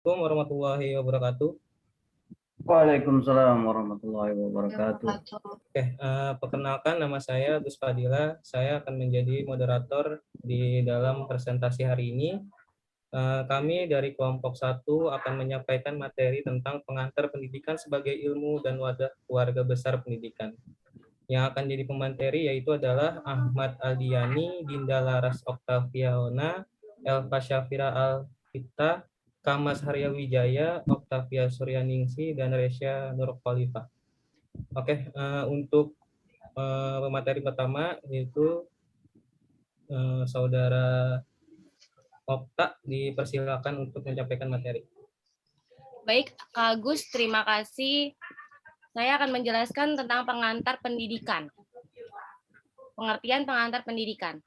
Assalamualaikum warahmatullahi wabarakatuh. Waalaikumsalam warahmatullahi wabarakatuh. Oke, perkenalkan nama saya Gus Fadila. Saya akan menjadi moderator di dalam presentasi hari ini. Kami dari kelompok 1 akan menyampaikan materi tentang pengantar pendidikan sebagai ilmu dan wadah keluarga besar pendidikan. Yang akan jadi pemateri yaitu adalah Ahmad Aldiani, Dinda Laras Oktaviana, Elva Syafira Alvita, Kamas Harya Wijaya, Oktavia Suryaningsi, dan Resya Nur Khalifah. Oke, untuk pemateri pertama yaitu Saudara Okta, dipersilakan untuk menyampaikan materi. Baik, Kak Agus, terima kasih. Saya akan menjelaskan tentang pengantar pendidikan. Pengertian pengantar pendidikan.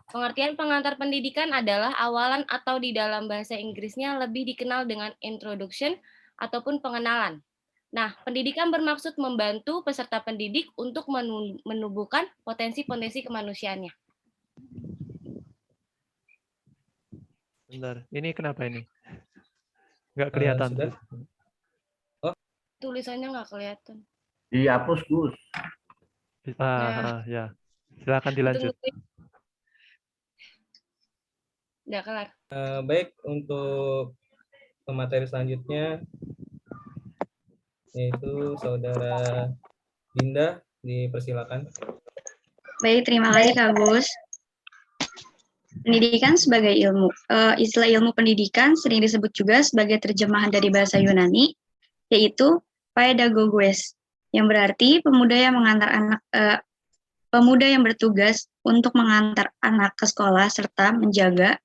Pengertian pengantar pendidikan adalah awalan atau di dalam bahasa Inggrisnya lebih dikenal dengan introduction ataupun pengenalan. Nah, pendidikan bermaksud membantu peserta pendidik untuk menumbuhkan potensi-potensi kemanusiaannya. Bentar, ini kenapa ini? Nggak kelihatan. Sudah? Oh. Tulisannya nggak kelihatan. Dihapus, Gus. Ya. Silakan dilanjut. Udah kelar. Baik, untuk pemateri selanjutnya yaitu Saudara Dinda, dipersilakan. Baik, terima kasih Kak Gus. Pendidikan sebagai ilmu. Istilah ilmu pendidikan sering disebut juga sebagai terjemahan dari bahasa Yunani, yaitu pedagogues, yang berarti pemuda yang bertugas untuk mengantar anak ke sekolah serta menjaga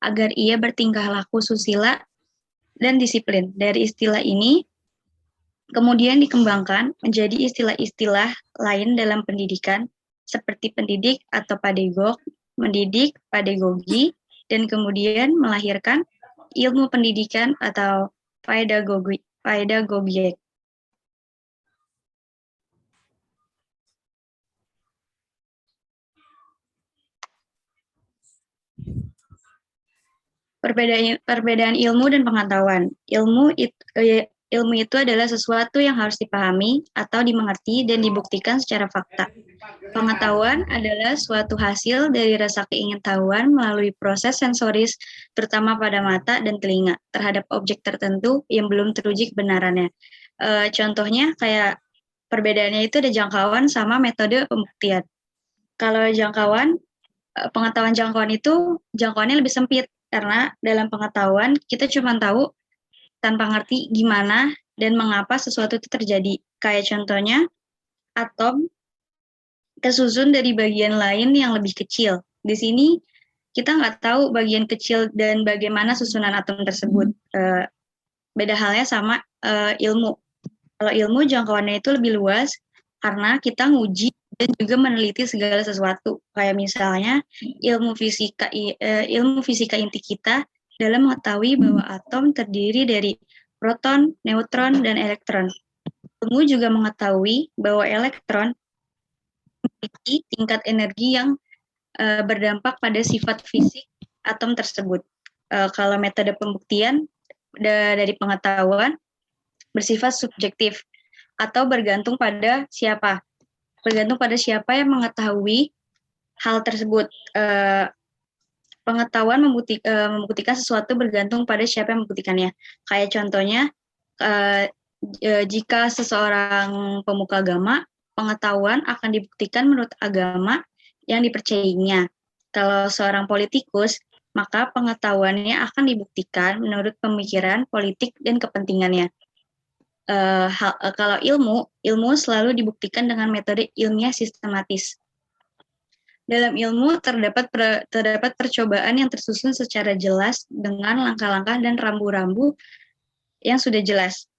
agar ia bertingkah laku susila dan disiplin. Dari istilah ini kemudian dikembangkan menjadi istilah-istilah lain dalam pendidikan seperti pendidik atau pedagog, mendidik, pedagogi, dan kemudian melahirkan ilmu pendidikan atau pedagogi. Perbedaan ilmu dan pengetahuan. Ilmu itu adalah sesuatu yang harus dipahami atau dimengerti dan dibuktikan secara fakta. Pengetahuan adalah suatu hasil dari rasa keingintahuan melalui proses sensoris, terutama pada mata dan telinga, terhadap objek tertentu yang belum teruji kebenarannya. Contohnya kayak perbedaannya itu ada jangkauan sama metode pembuktian. Kalau pengetahuan jangkauan itu jangkauannya lebih sempit, karena dalam pengetahuan kita cuma tahu tanpa ngerti gimana dan mengapa sesuatu itu terjadi. Kayak contohnya, atom kesusun dari bagian lain yang lebih kecil. Di sini kita nggak tahu bagian kecil dan bagaimana susunan atom tersebut. Beda halnya sama ilmu. Kalau ilmu jangkauannya itu lebih luas karena kita nguji dan juga meneliti segala sesuatu. Kayak misalnya ilmu fisika inti kita dalam mengetahui bahwa atom terdiri dari proton, neutron, dan elektron. Ilmu juga mengetahui bahwa elektron memiliki tingkat energi yang berdampak pada sifat fisik atom tersebut. Kalau metode pembuktian dari pengetahuan bersifat subjektif atau bergantung pada siapa yang mengetahui hal tersebut. Pengetahuan membuktikan sesuatu bergantung pada siapa yang membuktikannya. Kayak contohnya, jika seseorang pemuka agama, pengetahuan akan dibuktikan menurut agama yang dipercayainya. Kalau seorang politikus, maka pengetahuannya akan dibuktikan menurut pemikiran politik dan kepentingannya. Kalau ilmu selalu dibuktikan dengan metode ilmiah sistematis. Dalam ilmu terdapat percobaan yang tersusun secara jelas dengan langkah-langkah dan rambu-rambu yang sudah jelas.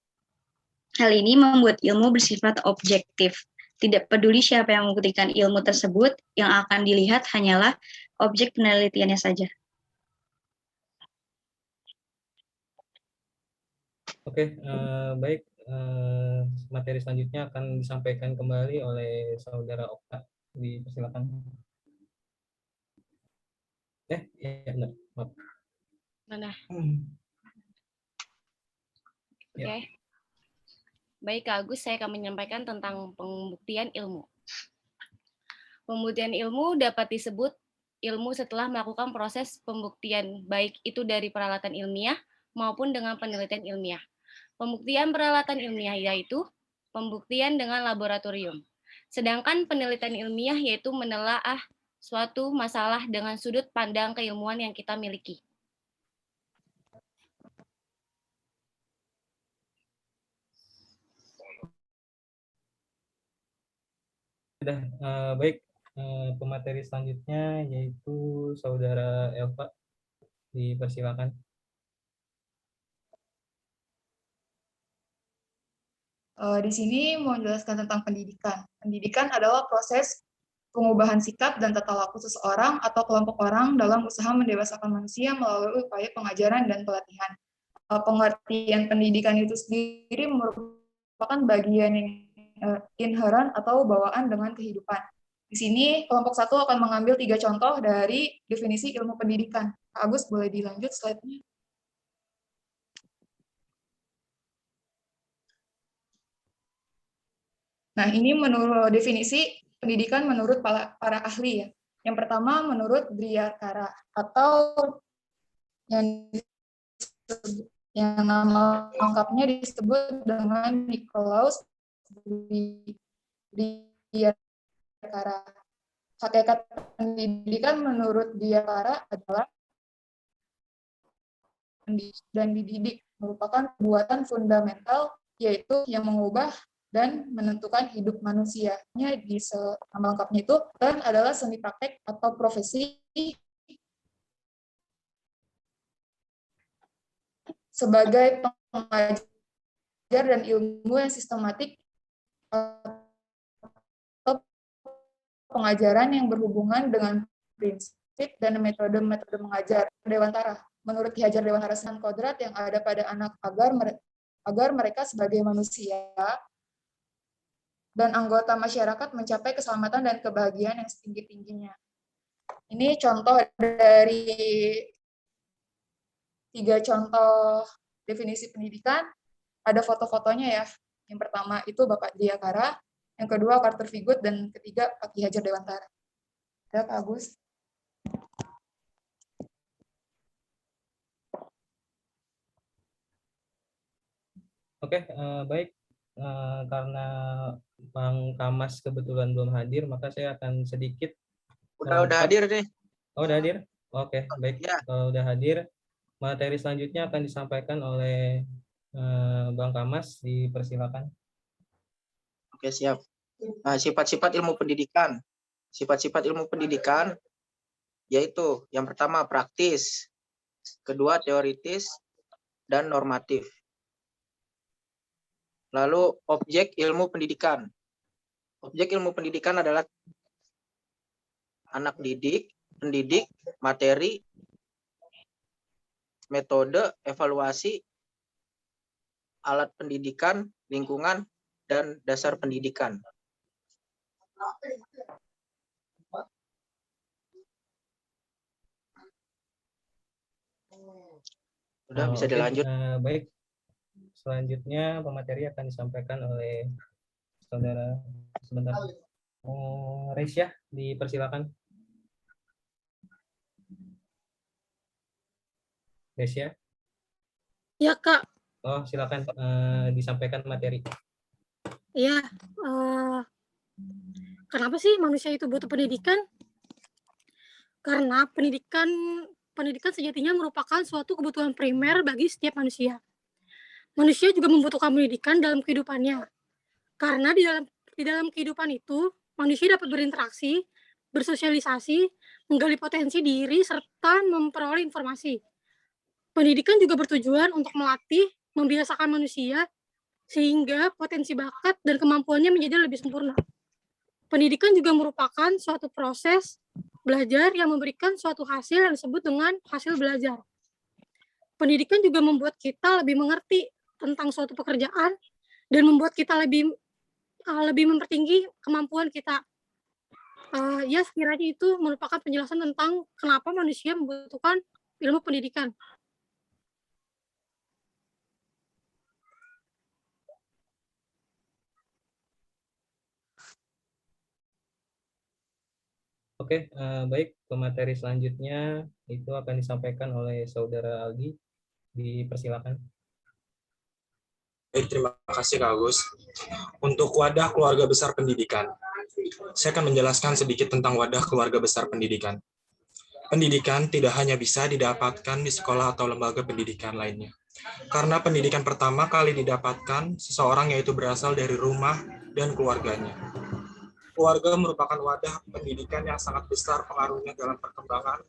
Hal ini membuat ilmu bersifat objektif. Tidak peduli siapa yang membuktikan ilmu tersebut, yang akan dilihat hanyalah objek penelitiannya saja. Oke, baik. Materi selanjutnya akan disampaikan kembali oleh Saudara Okta. Dipersilakan. Ya benar. Maaf. Mana? Oke. Baik, Kak Agus, saya akan menyampaikan tentang pembuktian ilmu. Pembuktian ilmu dapat disebut ilmu setelah melakukan proses pembuktian, baik itu dari peralatan ilmiah maupun dengan penelitian ilmiah. Pembuktian peralatan ilmiah yaitu pembuktian dengan laboratorium. Sedangkan penelitian ilmiah yaitu menelaah suatu masalah dengan sudut pandang keilmuan yang kita miliki. Sudah, baik. Pemateri selanjutnya yaitu Saudara Elva, dipersilakan. Di sini mau menjelaskan tentang pendidikan. Pendidikan adalah proses pengubahan sikap dan tata laku seseorang atau kelompok orang dalam usaha mendewasakan manusia melalui upaya pengajaran dan pelatihan. Pengertian pendidikan itu sendiri merupakan bagian yang inheren atau bawaan dengan kehidupan. Di sini kelompok 1 akan mengambil 3 contoh dari definisi ilmu pendidikan. Kak Agus, boleh dilanjut slide-nya? Nah, ini menurut definisi pendidikan menurut para ahli ya. Yang pertama menurut Briarkara atau yang nama lengkapnya disebut dengan Nikolaus Briarkara. Hakikat pendidikan menurut Briarkara adalah dan dididik merupakan perbuatan fundamental yaitu yang mengubah dan menentukan hidup manusianya di nama lengkapnya itu dan adalah seni praktek atau profesi sebagai pengajar dan ilmu yang sistematik atau pengajaran yang berhubungan dengan prinsip dan metode-metode mengajar Dewantara. Menurut Ki Hajar Dewantara Sunan Kodrat yang ada pada anak agar mereka sebagai manusia dan anggota masyarakat mencapai keselamatan dan kebahagiaan yang setinggi-tingginya. Ini contoh dari 3 contoh definisi pendidikan. Ada foto-fotonya ya. Yang pertama itu Bapak Briarkara, yang kedua Carter Vigut, dan ketiga Pak Ki Hajar Dewantara. Ya, Kak Agus. Oke, baik. Karena Bang Kamas kebetulan belum hadir, maka saya akan sedikit. Udah hadir nih. Oh, udah hadir? Oke, baik. Ya. Kalau udah hadir, materi selanjutnya akan disampaikan oleh Bang Kamas, dipersilakan. Oke, siap. Nah, sifat-sifat ilmu pendidikan. Sifat-sifat ilmu pendidikan yaitu yang pertama praktis, kedua teoritis, dan normatif. Lalu objek ilmu pendidikan. Objek ilmu pendidikan adalah anak didik, pendidik, materi, metode, evaluasi, alat pendidikan, lingkungan, dan dasar pendidikan. Udah bisa dilanjut. Baik. Selanjutnya pemateri akan disampaikan oleh Saudara sebentar. Resya, dipersilakan. Resya. Ya, Kak. Oh, silakan disampaikan materi. Iya. Kenapa sih manusia itu butuh pendidikan? Karena pendidikan sejatinya merupakan suatu kebutuhan primer bagi setiap manusia. Manusia juga membutuhkan pendidikan dalam kehidupannya. Karena di dalam kehidupan itu, manusia dapat berinteraksi, bersosialisasi, menggali potensi diri, serta memperoleh informasi. Pendidikan juga bertujuan untuk melatih, membiasakan manusia, sehingga potensi bakat dan kemampuannya menjadi lebih sempurna. Pendidikan juga merupakan suatu proses belajar yang memberikan suatu hasil yang disebut dengan hasil belajar. Pendidikan juga membuat kita lebih mengerti tentang suatu pekerjaan dan membuat kita lebih mempertinggi kemampuan kita. Ya, sekiranya itu merupakan penjelasan tentang kenapa manusia membutuhkan ilmu pendidikan. Oke, baik, ke materi selanjutnya itu akan disampaikan oleh Saudara Aldi. Dipersilakan. Baik, terima kasih Kak Agus. Untuk wadah keluarga besar pendidikan, saya akan menjelaskan sedikit tentang wadah keluarga besar pendidikan. Pendidikan tidak hanya bisa didapatkan di sekolah atau lembaga pendidikan lainnya. Karena pendidikan pertama kali didapatkan seseorang yaitu berasal dari rumah dan keluarganya. Keluarga merupakan wadah pendidikan yang sangat besar pengaruhnya dalam perkembangan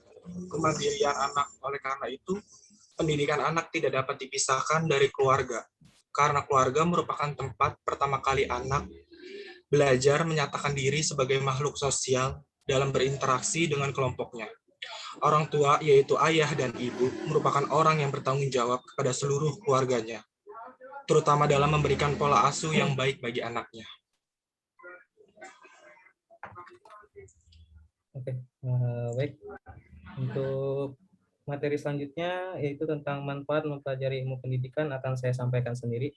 kemandirian anak. Oleh karena itu, pendidikan anak tidak dapat dipisahkan dari keluarga. Karena keluarga merupakan tempat pertama kali anak belajar menyatakan diri sebagai makhluk sosial dalam berinteraksi dengan kelompoknya. Orang tua, yaitu ayah dan ibu, merupakan orang yang bertanggung jawab kepada seluruh keluarganya, terutama dalam memberikan pola asuh yang baik bagi anaknya. Oke, baik. Untuk materi selanjutnya yaitu tentang manfaat mempelajari ilmu pendidikan akan saya sampaikan sendiri.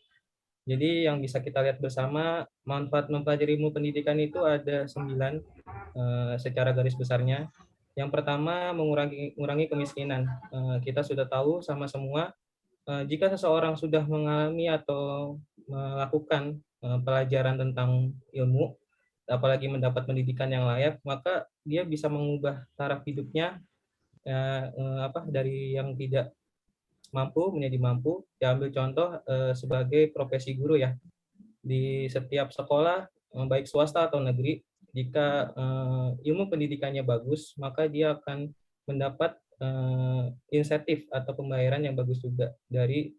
Jadi yang bisa kita lihat bersama, manfaat mempelajari ilmu pendidikan itu ada 9 secara garis besarnya. Yang pertama, mengurangi kemiskinan. Kita sudah tahu sama semua, jika seseorang sudah mengalami atau melakukan pelajaran tentang ilmu, apalagi mendapat pendidikan yang layak, maka dia bisa mengubah taraf hidupnya dari yang tidak mampu menjadi mampu. Diambil contoh sebagai profesi guru ya. Di setiap sekolah, baik swasta atau negeri, jika ilmu pendidikannya bagus, maka dia akan mendapat insentif atau pembayaran yang bagus juga dari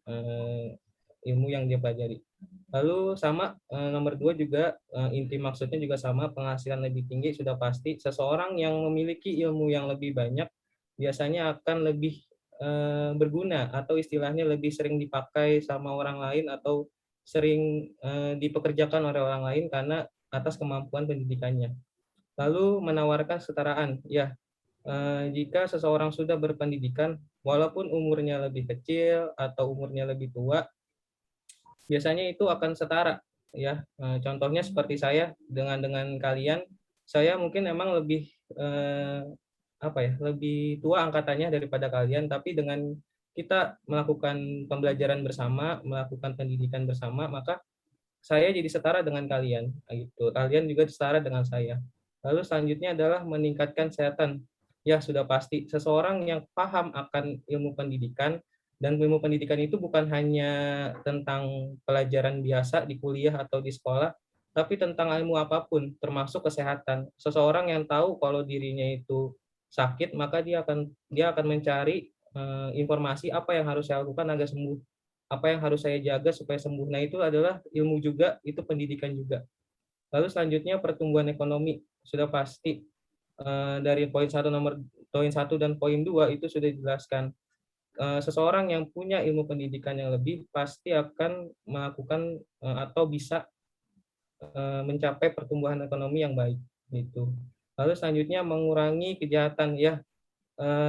ilmu yang dia pelajari. Lalu sama nomor 2 juga inti maksudnya juga sama, penghasilan lebih tinggi sudah pasti. Seseorang yang memiliki ilmu yang lebih banyak biasanya akan lebih berguna atau istilahnya lebih sering dipakai sama orang lain atau sering dipekerjakan oleh orang lain karena atas kemampuan pendidikannya. Lalu menawarkan kesetaraan, ya jika seseorang sudah berpendidikan, walaupun umurnya lebih kecil atau umurnya lebih tua, biasanya itu akan setara, ya. Contohnya seperti saya dengan kalian, saya mungkin emang lebih lebih tua angkatannya daripada kalian, tapi dengan kita melakukan pembelajaran bersama, melakukan pendidikan bersama, maka saya jadi setara dengan kalian, gitu. Kalian juga setara dengan saya. Lalu selanjutnya adalah meningkatkan kesehatan. Ya, sudah pasti seseorang yang paham akan ilmu pendidikan, dan ilmu pendidikan itu bukan hanya tentang pelajaran biasa di kuliah atau di sekolah, tapi tentang ilmu apapun, termasuk kesehatan. Seseorang yang tahu kalau dirinya itu sakit, maka dia akan mencari informasi apa yang harus saya lakukan agar sembuh, apa yang harus saya jaga supaya sembuh. Nah, itu adalah ilmu juga, itu pendidikan juga. Lalu selanjutnya pertumbuhan ekonomi, sudah pasti dari poin 1 dan poin 2 itu sudah dijelaskan. Seseorang yang punya ilmu pendidikan yang lebih pasti akan melakukan atau bisa mencapai pertumbuhan ekonomi yang baik, gitu. Lalu selanjutnya mengurangi kejahatan, ya.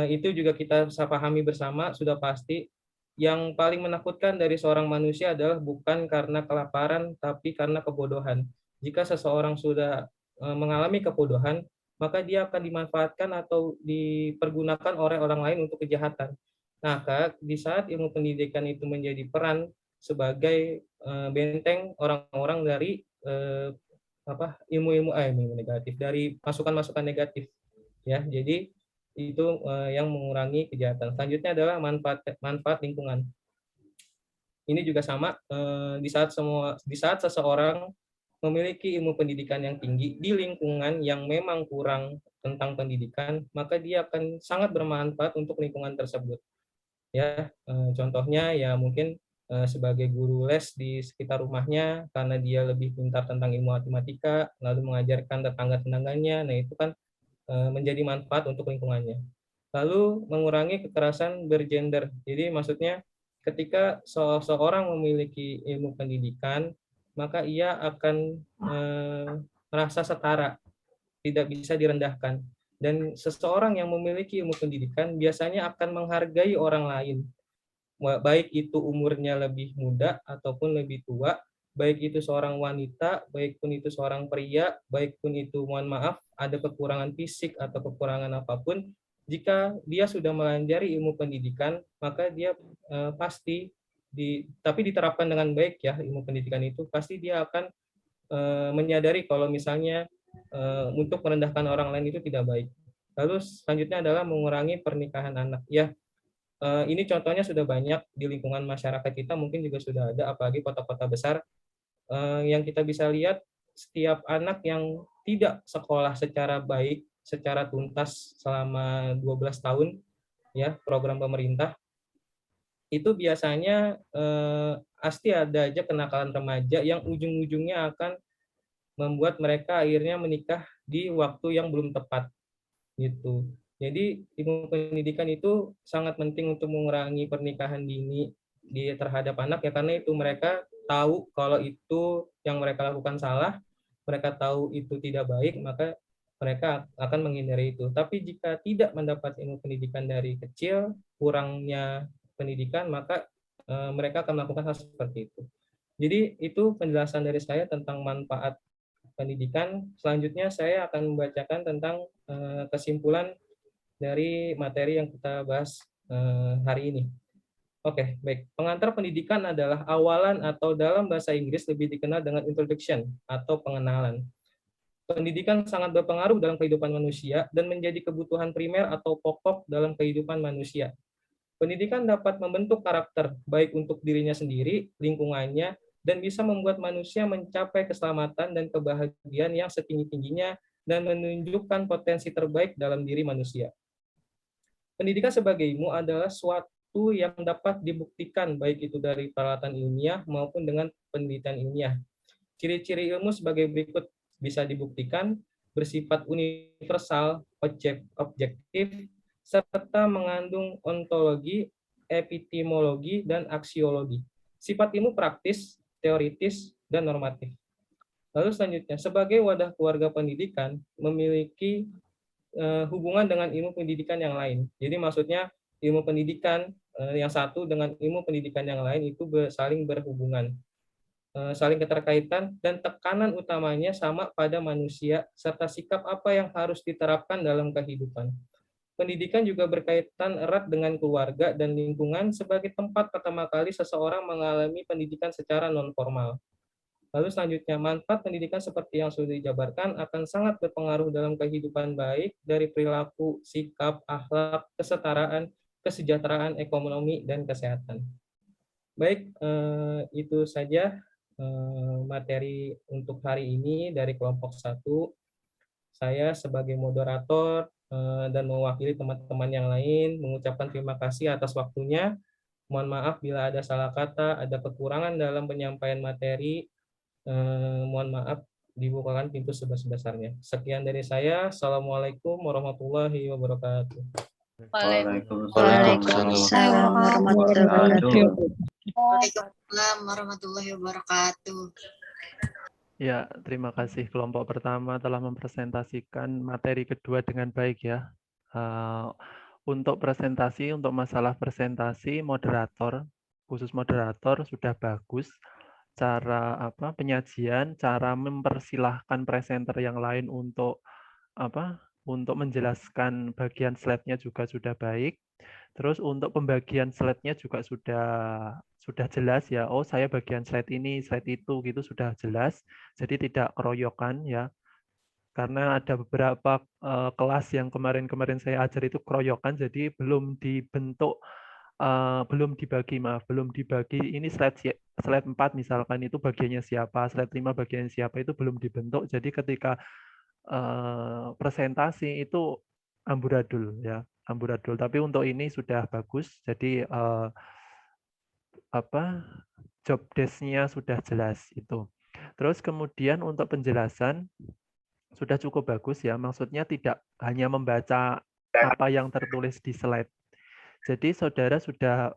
Itu juga kita bisa pahami bersama, sudah pasti yang paling menakutkan dari seorang manusia adalah bukan karena kelaparan, tapi karena kebodohan. Jika seseorang sudah mengalami kebodohan, maka dia akan dimanfaatkan atau dipergunakan oleh orang lain untuk kejahatan. Nah, di saat ilmu pendidikan itu menjadi peran sebagai benteng orang-orang dari ilmu negatif, dari masukan-masukan negatif, ya. Jadi itu yang mengurangi kejahatan. Selanjutnya adalah manfaat lingkungan. Ini juga sama, di saat seseorang memiliki ilmu pendidikan yang tinggi di lingkungan yang memang kurang tentang pendidikan, maka dia akan sangat bermanfaat untuk lingkungan tersebut. Ya, contohnya ya mungkin sebagai guru les di sekitar rumahnya karena dia lebih pintar tentang ilmu matematika, lalu mengajarkan tetangga-tetangganya. Nah, itu kan menjadi manfaat untuk lingkungannya. Lalu mengurangi kekerasan bergender. Jadi maksudnya ketika seseorang memiliki ilmu pendidikan, maka ia akan merasa setara, tidak bisa direndahkan. Dan seseorang yang memiliki ilmu pendidikan biasanya akan menghargai orang lain, baik itu umurnya lebih muda ataupun lebih tua, baik itu seorang wanita, baik pun itu seorang pria, baik pun itu, mohon maaf, ada kekurangan fisik atau kekurangan apapun, jika dia sudah melanjari ilmu pendidikan, maka dia pasti tapi diterapkan dengan baik ya, ilmu pendidikan itu pasti dia akan menyadari kalau misalnya untuk merendahkan orang lain itu tidak baik. Lalu selanjutnya adalah mengurangi pernikahan anak. Ya, ini contohnya sudah banyak di lingkungan masyarakat kita, mungkin juga sudah ada, apalagi kota-kota besar, yang kita bisa lihat setiap anak yang tidak sekolah secara baik, secara tuntas selama 12 tahun, ya program pemerintah, itu biasanya pasti ada aja kenakalan remaja yang ujung-ujungnya akan membuat mereka akhirnya menikah di waktu yang belum tepat gitu. Jadi ilmu pendidikan itu sangat penting untuk mengurangi pernikahan dini terhadap anak ya, karena itu mereka tahu kalau itu yang mereka lakukan salah, mereka tahu itu tidak baik, maka mereka akan menghindari itu. Tapi jika tidak mendapat ilmu pendidikan dari kecil, kurangnya pendidikan, maka mereka akan melakukan hal seperti itu. Jadi itu penjelasan dari saya tentang manfaat pendidikan. Selanjutnya saya akan membacakan tentang kesimpulan dari materi yang kita bahas hari ini. Oke, baik. Pengantar pendidikan adalah awalan atau dalam bahasa Inggris lebih dikenal dengan introduction atau pengenalan. Pendidikan sangat berpengaruh dalam kehidupan manusia dan menjadi kebutuhan primer atau pokok dalam kehidupan manusia. Pendidikan dapat membentuk karakter baik untuk dirinya sendiri, lingkungannya, dan bisa membuat manusia mencapai keselamatan dan kebahagiaan yang setinggi-tingginya dan menunjukkan potensi terbaik dalam diri manusia. Pendidikan sebagai ilmu adalah suatu yang dapat dibuktikan baik itu dari peralatan ilmiah maupun dengan penelitian ilmiah. Ciri-ciri ilmu sebagai berikut bisa dibuktikan: bersifat universal, objektif, serta mengandung ontologi, epistemologi, dan aksiologi. Sifat ilmu praktis, teoritis, dan normatif. Lalu selanjutnya, sebagai wadah keluarga pendidikan, memiliki hubungan dengan ilmu pendidikan yang lain. Jadi maksudnya ilmu pendidikan yang satu dengan ilmu pendidikan yang lain itu saling berhubungan, saling keterkaitan, dan tekanan utamanya sama pada manusia, serta sikap apa yang harus diterapkan dalam kehidupan. Pendidikan juga berkaitan erat dengan keluarga dan lingkungan sebagai tempat pertama kali seseorang mengalami pendidikan secara non-formal. Lalu selanjutnya, manfaat pendidikan seperti yang sudah dijabarkan akan sangat berpengaruh dalam kehidupan baik dari perilaku, sikap, akhlak, kesetaraan, kesejahteraan, ekonomi, dan kesehatan. Baik, itu saja materi untuk hari ini dari kelompok 1. Saya sebagai moderator dan mewakili teman-teman yang lain mengucapkan terima kasih atas waktunya. Mohon maaf bila ada salah kata, ada kekurangan dalam penyampaian materi. Mohon maaf, dibukakan pintu sebesar-besarnya. Sekian dari saya. Assalamualaikum warahmatullahi wabarakatuh. Waalaikumsalam warahmatullahi wabarakatuh. Waalaikumsalam warahmatullahi wabarakatuh. Ya, terima kasih kelompok pertama telah mempresentasikan materi kedua dengan baik ya. Untuk presentasi, untuk masalah presentasi, moderator, khusus moderator sudah bagus. Cara penyajian, cara mempersilahkan presenter yang lain untuk untuk menjelaskan bagian slide-nya juga sudah baik. Terus untuk pembagian slide-nya juga sudah jelas ya. Oh, saya bagian slide ini, slide itu gitu sudah jelas. Jadi tidak keroyokan ya. Karena ada beberapa kelas yang kemarin saya ajar itu keroyokan, jadi belum dibentuk, belum dibagi ini slide 4 misalkan itu bagiannya siapa, slide 5 bagiannya siapa, itu belum dibentuk. Jadi ketika presentasi itu amburadul ya, amburadul. Tapi untuk ini sudah bagus. Jadi job desk-nya sudah jelas itu. Terus kemudian untuk penjelasan sudah cukup bagus ya. Maksudnya tidak hanya membaca apa yang tertulis di slide. Jadi saudara sudah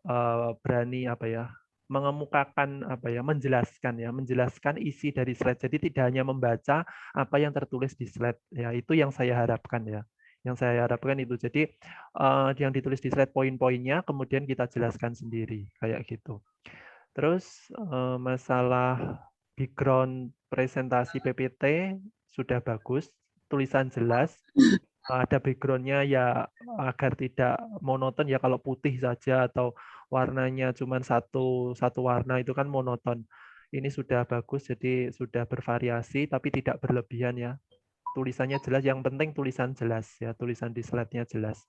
berani mengemukakan menjelaskan isi dari slide. Jadi tidak hanya membaca apa yang tertulis di slide ya, itu yang saya harapkan ya. Yang saya harapkan itu. Jadi yang ditulis di slide poin-poinnya kemudian kita jelaskan sendiri kayak gitu. Terus masalah background presentasi PPT sudah bagus, tulisan jelas, ada background-nya ya agar tidak monoton ya, kalau putih saja atau warnanya cuma satu warna itu kan monoton. Ini sudah bagus, jadi sudah bervariasi tapi tidak berlebihan ya. Tulisannya jelas, yang penting tulisan jelas ya, tulisan di slide-nya jelas.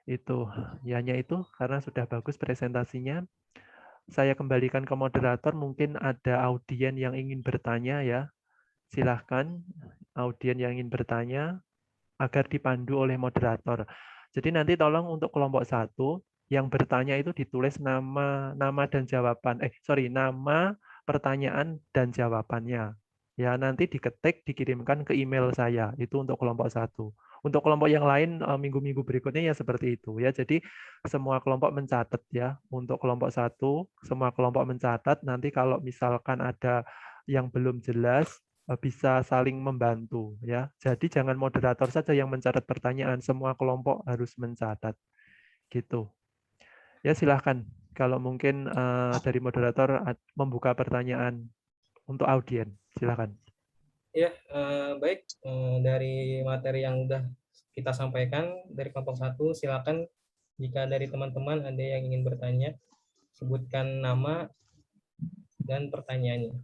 Itu ya, hanya itu karena sudah bagus presentasinya. Saya kembalikan ke moderator, mungkin ada audien yang ingin bertanya ya. Silahkan audien yang ingin bertanya agar dipandu oleh moderator. Jadi nanti tolong untuk kelompok 1 yang bertanya itu ditulis nama dan jawaban. Nama, pertanyaan dan jawabannya. Ya, nanti diketik, dikirimkan ke email saya. Itu untuk kelompok 1. Untuk kelompok yang lain minggu-minggu berikutnya ya seperti itu ya. Jadi semua kelompok mencatat ya. Untuk kelompok 1 semua kelompok mencatat. Nanti kalau misalkan ada yang belum jelas bisa saling membantu ya. Jadi jangan moderator saja yang mencatat pertanyaan, semua kelompok harus mencatat. Gitu. Ya silahkan kalau mungkin dari moderator membuka pertanyaan untuk audien. Silahkan. Ya, baik. Dari materi yang sudah kita sampaikan dari kelompok 1, silakan jika dari teman-teman ada yang ingin bertanya, sebutkan nama dan pertanyaannya.